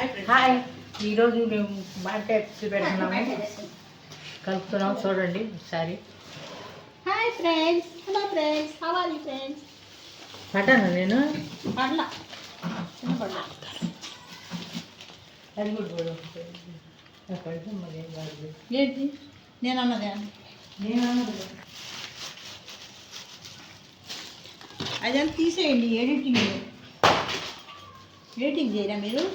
Hi, ఈరోజు మేము market పెడుతున్నాము, కలుపుతున్నాం. చూడండి ఒకసారి. Hi friends, hello friends, how are you friends? పడ్డాను నేను పడ్ల చిన్న పడ్ల అది కూడా పడితే మరి ఏం కాదు. ఏంటి నేను అన్నదే అదంతా తీసేయండి. ఎడిటింగ్ చేయరా మీరు?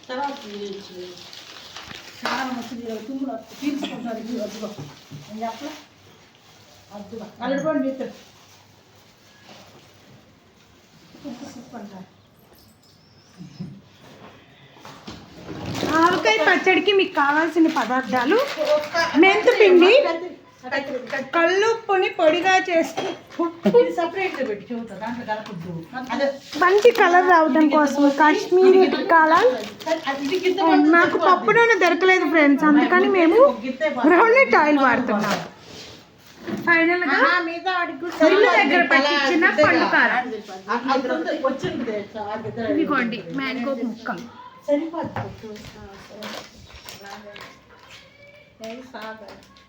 తర్వాత చాలా మంచిది తుమ్ములు తీర్చుకుంటారు. అద్దుగా నేను చెప్పలే, అద్దుగా అల్లుడుకోండి చెప్తాడు. ఆవకాయ పచ్చడికి మీకు కావాల్సిన పదార్థాలు: మెంతిపిండి, కల్లుప్పుని పొడిగా చేసి సపరేట్గా పెట్టి చూద్దాం, దాంట్లో కలపద్దు. మంచి కలర్ రావడం కోసం కాశ్మీరీ కాలాల్. నాకు పప్పు నూనె దొరకలేదు ఫ్రెండ్స్, అందుకని మేము బ్రౌన్ ఆయిల్ వాడుతున్నాం. ఫైనల్ గా ఇల్లు దగ్గర పట్టించిన పండు కారం. ఇదిగోండి మ్యాంగో ముక్కలు.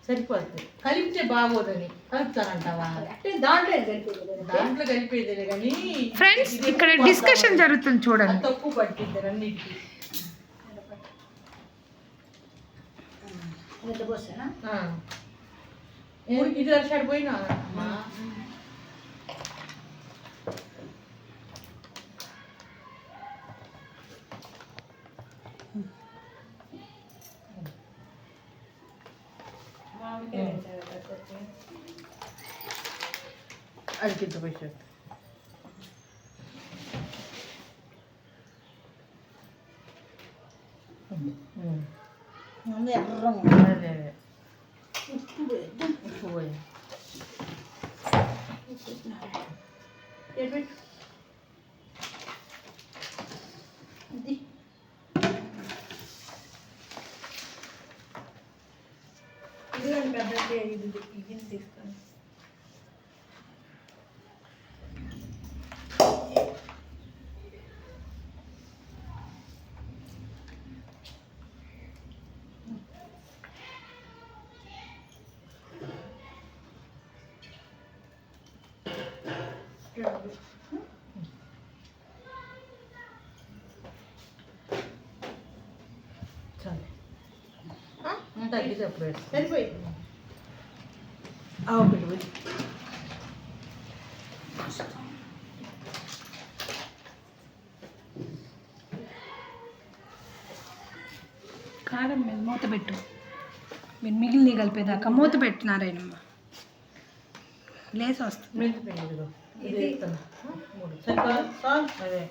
సరిపోద్ది. కలిపితే బాగోదని కలుపుతానంటావా? దాంట్లో కలిపేదే కానీ ఫ్రెండ్స్ ఇక్కడ డిస్కషన్ జరుగుతుంది చూడండి. తక్కువ పట్టింది అన్నిటికీ. ఇది వచ్చాడు పోయినా అది కింద పోయి ఉప్పు పోయి తీసుకొని తగ్గితే అప్పుడు సరిపోయింది. ఒకటి పోయి కారం మీద మూత పెట్టు. మీరు మిగిలిన కలిపేదాకా మూత పెట్టినారేనమ్మ, లేసి వస్తుంది. మెంతి పిండి అదే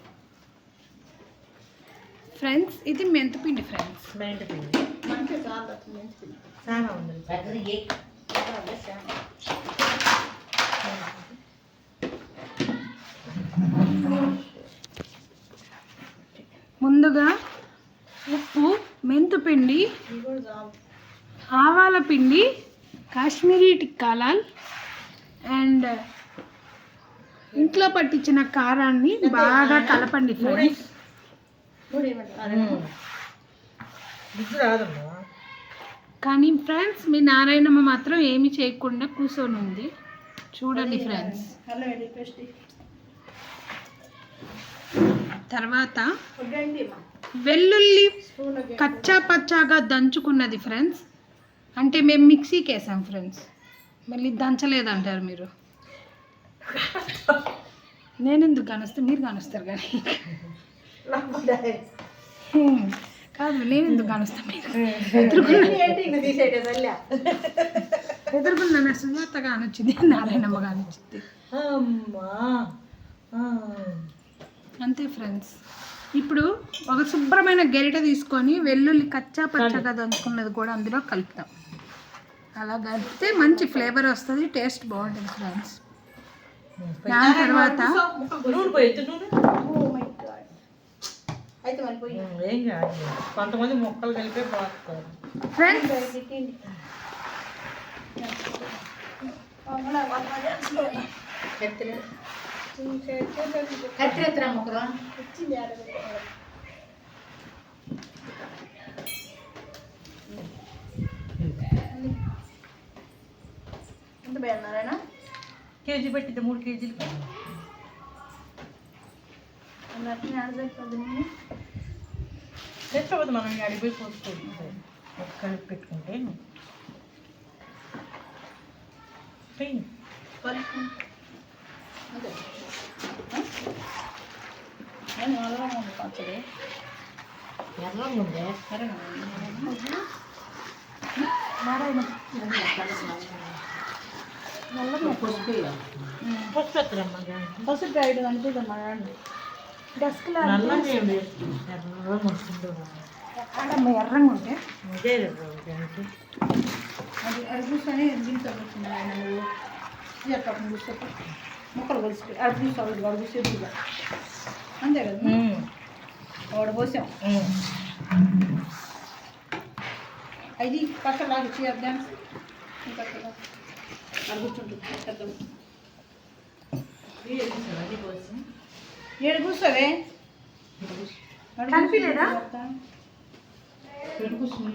ఫ్రెండ్స్ ఇది మెంతిపిండి ఫ్రెండ్స్. మెంతి పిండి చాలా ఉంది. ముందుగా ఉప్పు, మెంతిపిండి, ఆవాల పిండి, కాశ్మీరీ టిక్కాలాల్ అండ్ ఇంట్లో పట్టించిన కారాన్ని బాగా కలపండి ఫ్రెండ్స్. కానీ ఫ్రెండ్స్ మీ నారాయణమ్మ మాత్రం ఏమి చేయకుండా కూర్చొని ఉంది చూడండి ఫ్రెండ్స్. తర్వాత వెల్లుల్లి కచ్చా పచ్చాగా దంచుకున్నది ఫ్రెండ్స్. అంటే మేము మిక్సీకి వేసాం ఫ్రెండ్స్, మళ్ళీ దంచలేదంటారు మీరు. నేను ఎందుకు కానొస్తే మీరు కానొస్తారు కానీ కాదు, నేను ఎందుకు కానొస్తా మీరు ఎదుర్కొన్నా. సుజాత కానొచ్చింది, నారాయణమ్మ కానొచ్చింది, అంతే ఫ్రెండ్స్. ఇప్పుడు ఒక శుభ్రమైన గరిటె తీసుకొని వెల్లుల్లి కచ్చా పచ్చగా దంచుకున్నది కూడా అందులో కలుపుతాం. అలా కలిపితే మంచి ఫ్లేవర్ వస్తుంది, టేస్ట్ బాగుంటుంది ఫ్రెండ్స్. దాని తర్వాత ఏం కాదు, కొంతమంది ముక్కలు కలిపే బాగుంటారు ఫ్రెండ్స్. కత్తిరెత్తరా ముక్కలు ఎంత పోయన్నారైనా కేజీ పెట్టిద్ది 3 కేజీలకి అట్లా ఆడబెట్టుకోద్దు తెచ్చవద్దు మనం అడిగిపోయి పోసుకోవచ్చు ఒక కలిపి పెట్టుకుంటే పచ్చడి పసుపెత్తరమ్మా పసుపు ఐదు అనిపిద్దమ్మా డస్క్లో నల్లగా ఎర్రగా వస్తుందో ఆడమ్మ ఎర్రంగా ఉంటే అదే దానికి అది అడుగుసని దీంతో వచ్చింది ఆయన నువ్వు చెప్పకుండా చూస్తే ముక్కలు కలిసి అడుగుసాడు అడుగుసేదిగా అంతే కదా వాడు పోసాం అది పక్కలాగా చేద్దాం అడుగుతుంటుంది ఏడు కూర్చోవే కనిపించలేదా? ఏడు కూర్చుని